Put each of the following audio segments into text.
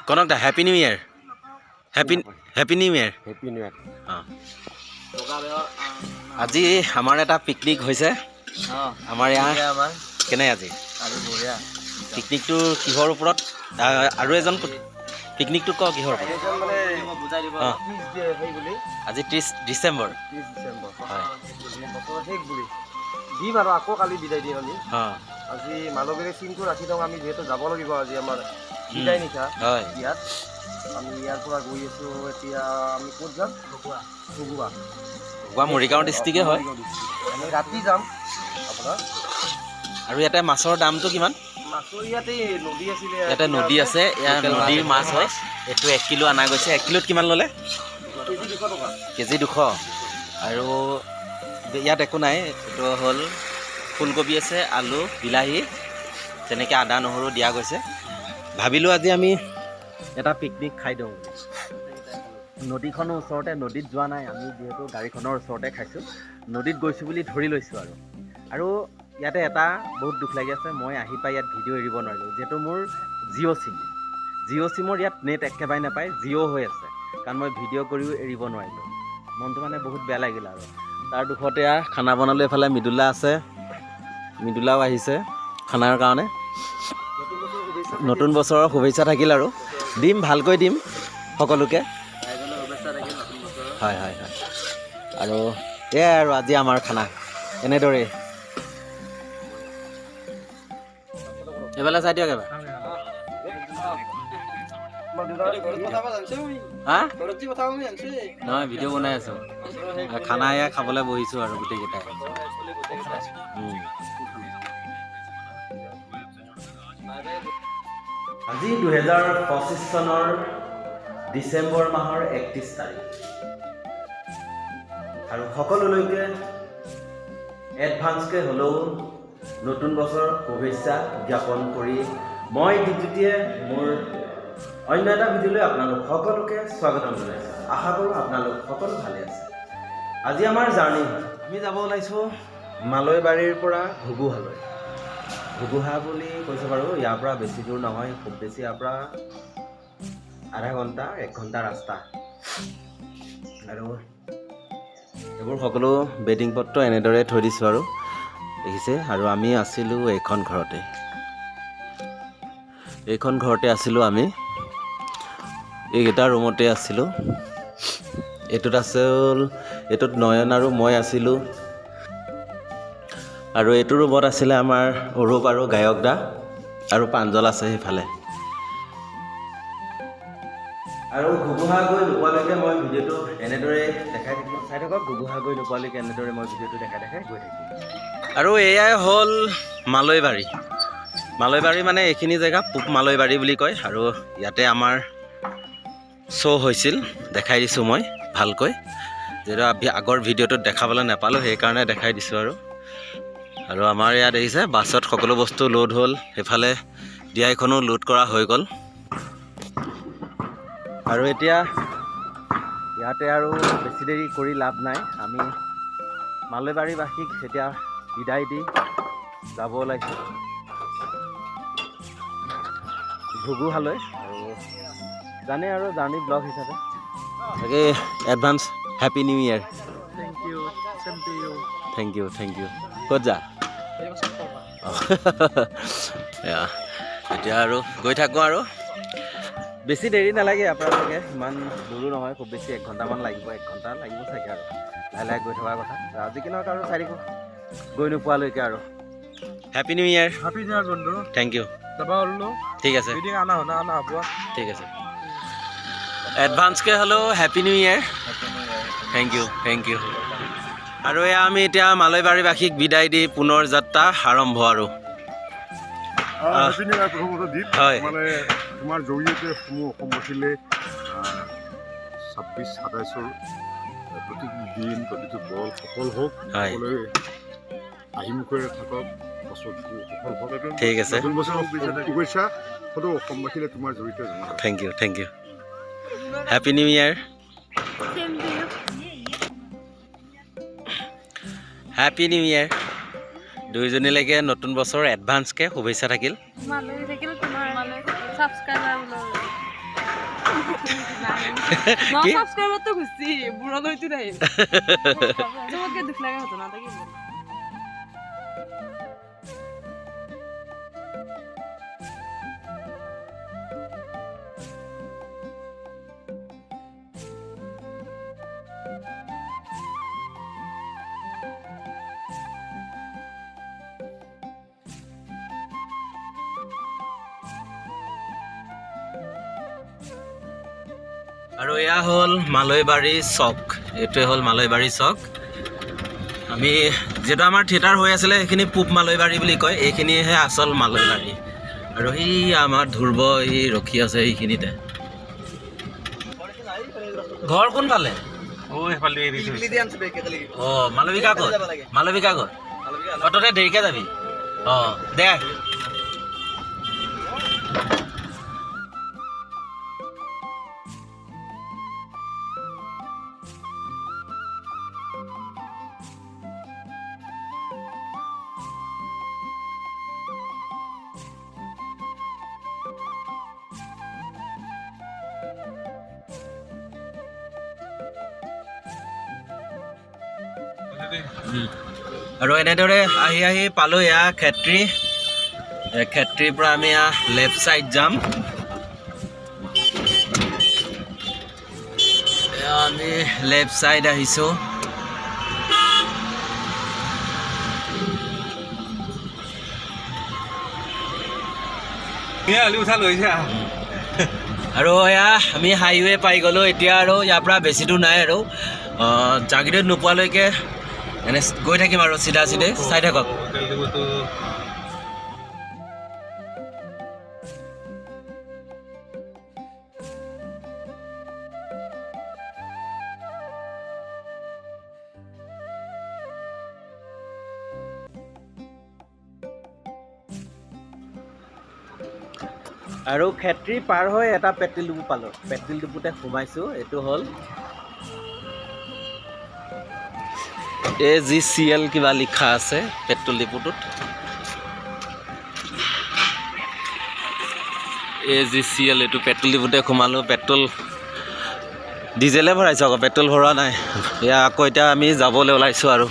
কনক দা happy new year happy new year আজি আমাৰ এটা পিকনিক হৈছে আমাৰ ইয়াৰ কেনে আজি পিকনিকটো কিহৰ ওপৰত আৰু এজন পিকনিকটো ক কিহৰ ওপৰত আজি 30 ডিচেম্বৰ হয় দিম আৰু আকৌ কালি বিদায় দিম আমি আজি মানৱীৰে চিনটো ৰাখি থওঁ আমি যিহেতু যাব লাগিব আজি আমাৰ বিদায় নিশা হয় ইয়াত আমি ইয়াৰ পৰা গৈ আছোঁ এতিয়া আমি ক'ত যাম ঘুগুৱা মৰিগাঁও ডিষ্ট্ৰিক্টে হয় আমি ৰাতি যাম আপোনাৰ আৰু ইয়াতে মাছৰ দামটো কিমান মাছৰ ইয়াতে নদী আছিলে ইয়াতে নদী আছে ইয়াত নদীৰ মাছ হয় এইটো 1 কিলো অনা গৈছে 1 কিলোত কিমান ল'লে কেজি 200 আৰু ইয়াত একো নাই এইটো হ'ল ফুলকবি আছে আলু বিলাহী তেনেকৈ আদা নহৰু দিয়া গৈছে ভাবিলোঁ আজি আমি এটা পিকনিক খাই দিওঁ নদীখনৰ ওচৰতে নদীত যোৱা নাই আমি যিহেতু গাড়ীখনৰ ওচৰতে খাইছোঁ নদীত গৈছোঁ বুলি ধৰি লৈছোঁ আৰু ইয়াতে এটা বহুত দুখ লাগি আছে মই আহি পাই ইয়াত ভিডিঅ' এৰিব নোৱাৰিলোঁ যিহেতু মোৰ জিঅ' চিমৰ ইয়াত নেট একেবাৰে নাপায় জিঅ' হৈ আছে কাৰণ মই ভিডিঅ' কৰিও এৰিব নোৱাৰিলোঁ মনটো মানে বহুত বেয়া লাগিল আৰু তাৰ দুখতে খানা বনালোঁ এইফালে মৃদুলা আছে মৃদুলাও আহিছে খানাৰ কাৰণে নতুন বছৰৰ শুভেচ্ছা থাকিল আৰু দিম ভালকৈ দিম সকলোকে হয় হয় হয় আৰু এয়াই আৰু আজি আমাৰ খানা এনেদৰেই এইফালে চাই দিয়ক এবাৰ নহয় ভিডিঅ' বনাই আছোঁ খানা এয়া খাবলৈ বহিছোঁ আৰু গোটেইকেইটাই আজি 2025 চনৰ ডিচেম্বৰ মাহৰ 31 তাৰিখ আৰু সকলোলৈকে এডভান্সকৈ হ'লেও নতুন বছৰ শুভেচ্ছা জ্ঞাপন কৰি মই দীপজ্যোতিয়ে মোৰ অন্য এটা ভিডিঅ'লৈ আপোনালোক সকলোকে স্বাগতম জনাইছোঁ আশা কৰোঁ আপোনালোক সকলো ভালে আছে আজি আমাৰ জাৰ্ণি আমি যাব ওলাইছোঁ মালৈবাৰীৰ পৰা ঘুগুহা বুলি কৈছোঁ বাৰু ইয়াৰ পৰা বেছি দূৰ নহয় খুব বেছি ইয়াৰ পৰা আধা ঘণ্টা 1 ঘণ্টা ৰাস্তা আৰু এইবোৰ সকলো বেডিং পত্ৰ এনেদৰে থৈ দিছোঁ আৰু দেখিছে আৰু আমি আছিলোঁ এইখন ঘৰতে আছিলোঁ আমি এইকেইটা ৰুমতে আছিলোঁ এইটোত নয়ন আৰু মই আছিলোঁ আৰু এইটো ৰুমত আছিলে আমাৰ অৰূপ আৰু গায়ক দা আৰু প্ৰাঞ্জল আছে সেইফালে আৰু ঘুগুহা গৈ নোপোৱালৈকে মই ভিডিঅ'টো এনেদৰে দেখাই থাকিম চাই থাকক ঘুগুহা গৈ নোপোৱালৈকে এনেদৰে মই ভিডিঅ'টো দেখাই গৈ থাকিম আৰু এয়াই হ'ল মালৈবাৰী মানে এইখিনি জেগা পূব মালৈবাৰী বুলি কয় আৰু ইয়াতে আমাৰ শ্ব' হৈছিল দেখাই দিছোঁ মই ভালকৈ যিহেতু আগৰ ভিডিঅ'টোত দেখাবলৈ নাপালোঁ সেইকাৰণে দেখাই দিছোঁ আৰু আমাৰ ইয়াত দেখিছে বাছত সকলো বস্তু লোড হ'ল সেইফালে দিয়াইখনো লোড কৰা হৈ গ'ল আৰু এতিয়া ইয়াতে আৰু বেছি দেৰি কৰি লাভ নাই আমি মালৈবাৰীবাসীক এতিয়া বিদায় দি যাব ওলাইছোঁ ঘুগুহালৈ আৰু জানে আৰু জাৰ্ণি ব্লগ হিচাপে তাকে advance happy new year thank you ক'ত যা এতিয়া আৰু গৈ থাকোঁ আৰু বেছি দেৰি নালাগে আপোনালোকে ইমান দূৰো নহয় খুব বেছি 1 ঘণ্টামান লাগিব 1 ঘণ্টা লাগিব চাগে আৰু লাহে লাহে গৈ থকাৰ কথা আজি কিনত আৰু চাই থাকোঁ গৈ নোপোৱালৈকে আৰু হেপী নিউ ইয়াৰ বন্ধু থেংক ইউ ঠিক আছে ঠিক আছে এডভান্সকৈ হ'লেও happy new year thank you আৰু এয়া আমি এতিয়া মালৈবাৰীবাসীক বিদায় দি পুনৰ যাত্ৰা আৰম্ভ আৰু হয় মানে তোমাৰ জৰিয়তে সমূহ অসমবাসীলৈ 26-27 প্ৰতিটো দিন প্ৰতিটো বল সফল হওক সকলোৱে আহিমুখেৰে থাকক সফল হওক ঠিক আছে নতুন বছৰৰ শুভেচ্ছা সকলো অসমবাসীলৈ তোমাৰ জৰিয়তে জনাওঁ thank you happy new year happy new year দুইজনীলৈকে নতুন বছৰ এডভান্সকৈ শুভেচ্ছা থাকিল কি সাবস্ক্রাইবার তো খুঁজছি বুড়ো হইতে নাই তোমাকে দুঃখ লাগা হতো না তাই কি আৰু এয়া হ'ল মালৈবাৰী চক এইটোৱে হ'ল মালৈবাৰী চক আমি যেটা আমাৰ থিয়েটাৰ হৈ আছিলে সেইখিনি পূব মালৈবাৰী বুলি কয় এইখিনিহে আচল মালৈবাৰী আৰু সেই আমাৰ ধ্ৰুৱ এই ৰখি আছে এইখিনিতে ঘৰ কোনফালে অঁ মালবিকা ক'ত মালবিকা ক'ত তহঁতে দেৰিকৈ যাবি অঁ দে আৰু এনেদৰে আহি আহি পালোঁ এয়া খেত্ৰীৰ পৰা আমি লেফ্ট ছাইড যাম আমি লেফ্ট ছাইড আহিছোঁ আৰু এয়া আমি হাইৱে পাই গ'লোঁ এতিয়া আৰু ইয়াৰ পৰা বেছি দূৰ নাই আৰু জাগিৰোড নোপোৱালৈকে এনে গৈ থাকিম আৰু চিধা চিধে চাই থাকক আৰু খেত্ৰী পাৰ হৈ এটা পেট্ৰল ডিপু পালোঁ পেট্ৰল ডিপুতে সোমাইছোঁ এইটো হ'ল AGCL কিবা লিখা আছে পেট্ৰল ডিপুটোত AGCL এইটো পেট্ৰল ডিপুতে সোমালোঁ পেট্ৰল ডিজেলে ভৰাইছোঁ আকৌ পেট্ৰল ভৰোৱা নাই এয়া আকৌ এতিয়া আমি যাবলৈ ওলাইছোঁ আৰু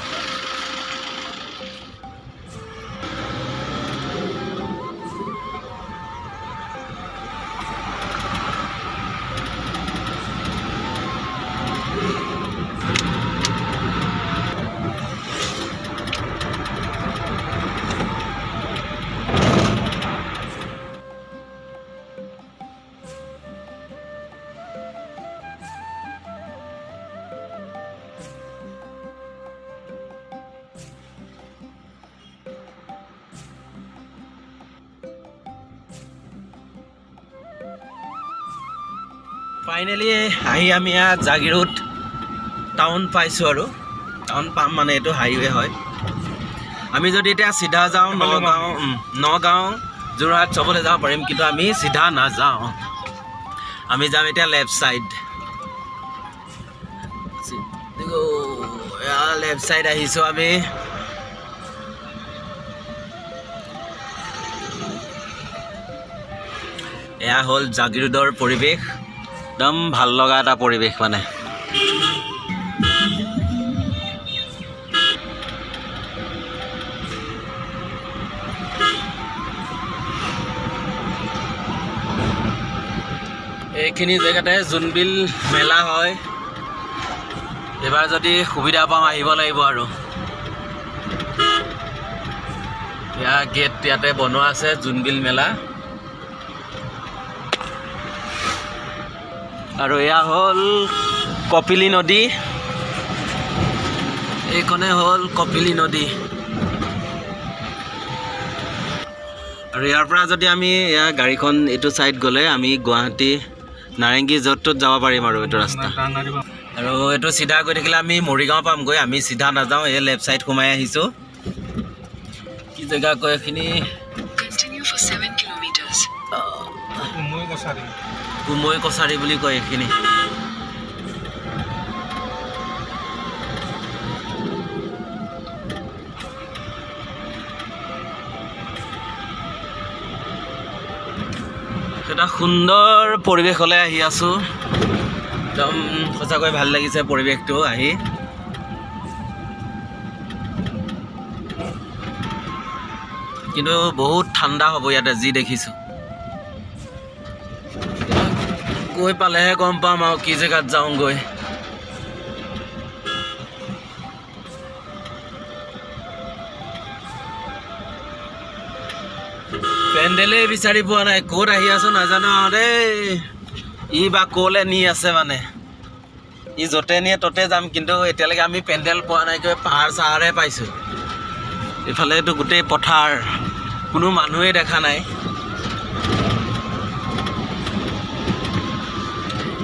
ফাইনেলি আহি আমি ইয়াত জাগিৰোড টাউন পাইছোঁ আৰু টাউন পাম মানে এইটো হাইৱে হয় আমি যদি এতিয়া চিধা যাওঁ নগাঁও যোৰহাট চবলৈ যাব পাৰিম কিন্তু আমি চিধা নাযাওঁ আমি যাম এতিয়া লেফ্ট ছাইড লেফ্ট ছাইড আহিছোঁ আমি এয়া হ'ল জাগিৰোডৰ পৰিৱেশ একদম ভাল লগা এটা পৰিৱেশ মানে এইখিনি জেগাতে জোনবিল মেলা হয় এবাৰ যদি সুবিধা পাওঁ আহিব লাগিব আৰু ইয়াৰ গেট ইয়াতে বনোৱা আছে জোনবিল মেলা আৰু এয়া হ'ল কপিলী নদী এইখনে হ'ল কপিলী নদী আৰু ইয়াৰ পৰা যদি আমি গাড়ীখন এইটো ছাইড গ'লে আমি গুৱাহাটী নাৰেংগী য'ত ত'ত যাব পাৰিম আৰু এইটো ৰাস্তা আৰু এইটো চিধা গৈ থাকিলে আমি মৰিগাঁও পামগৈ আমি চিধা নাযাওঁ এই লেফ্ট ছাইড সোমাই আহিছোঁ কি জেগা কয় এইখিনি কুমৈ কছাৰী বুলি কয় এইখিনি এটা সুন্দৰ পৰিৱেশলৈ আহি আছোঁ একদম সঁচাকৈ ভাল লাগিছে পৰিৱেশটো আহি। কিন্তু বহুত ঠাণ্ডা হ'ব ইয়াতে যি দেখিছোঁ। গৈ পালেহে গম পাম আৰু কি জেগাত যাওঁগৈ। পেণ্ডেলেই বিচাৰি পোৱা নাই, ক'ত আহি আছো নাজানো আৰু দেই। ই বা ক'লৈ নি আছে মানে, ই য'তে নিয়ে ত'তে যাম, কিন্তু এতিয়ালৈকে আমি পেণ্ডেল পোৱা নাইকৈ পাহাৰ চাহাৰহে পাইছোঁ। এইফালেতো গোটেই পথাৰ, কোনো মানুহেই দেখা নাই।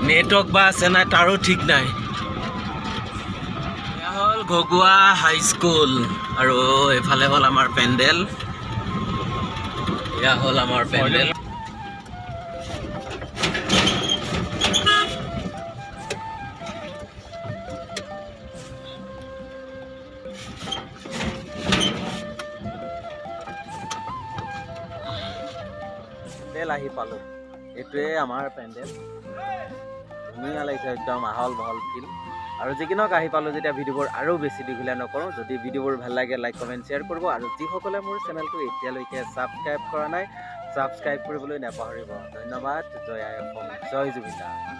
নেটৱৰ্ক বা আছে নাই তাৰো ঠিক নাই। এয়া হ'ল ঘগুৱা হাইস্কুল আৰু এইফালে হ'ল আমাৰ পেণ্ডেল। এয়া হ'ল আমাৰ পেণ্ডেল। পেণ্ডেল আহি পালোঁ, এইটোৱে আমাৰ পেণ্ডেল। ধুনীয়া লাগিছে, একদম আহল বহল ফিল। আৰু যিকিনক আহি পালোঁ যেতিয়া ভিডিঅ'বোৰ আৰু বেছি দীঘলীয়া নকৰোঁ। যদি ভিডিঅ'বোৰ ভাল লাগে লাইক কমেণ্ট শ্বেয়াৰ কৰিব, আৰু যিসকলে মোৰ চেনেলটো এতিয়ালৈকে ছাবস্ক্ৰাইব কৰা নাই ছাবস্ক্ৰাইব কৰিবলৈ নাপাহৰিব। ধন্যবাদ। জয় আই অসম, জয় জুবিন দা।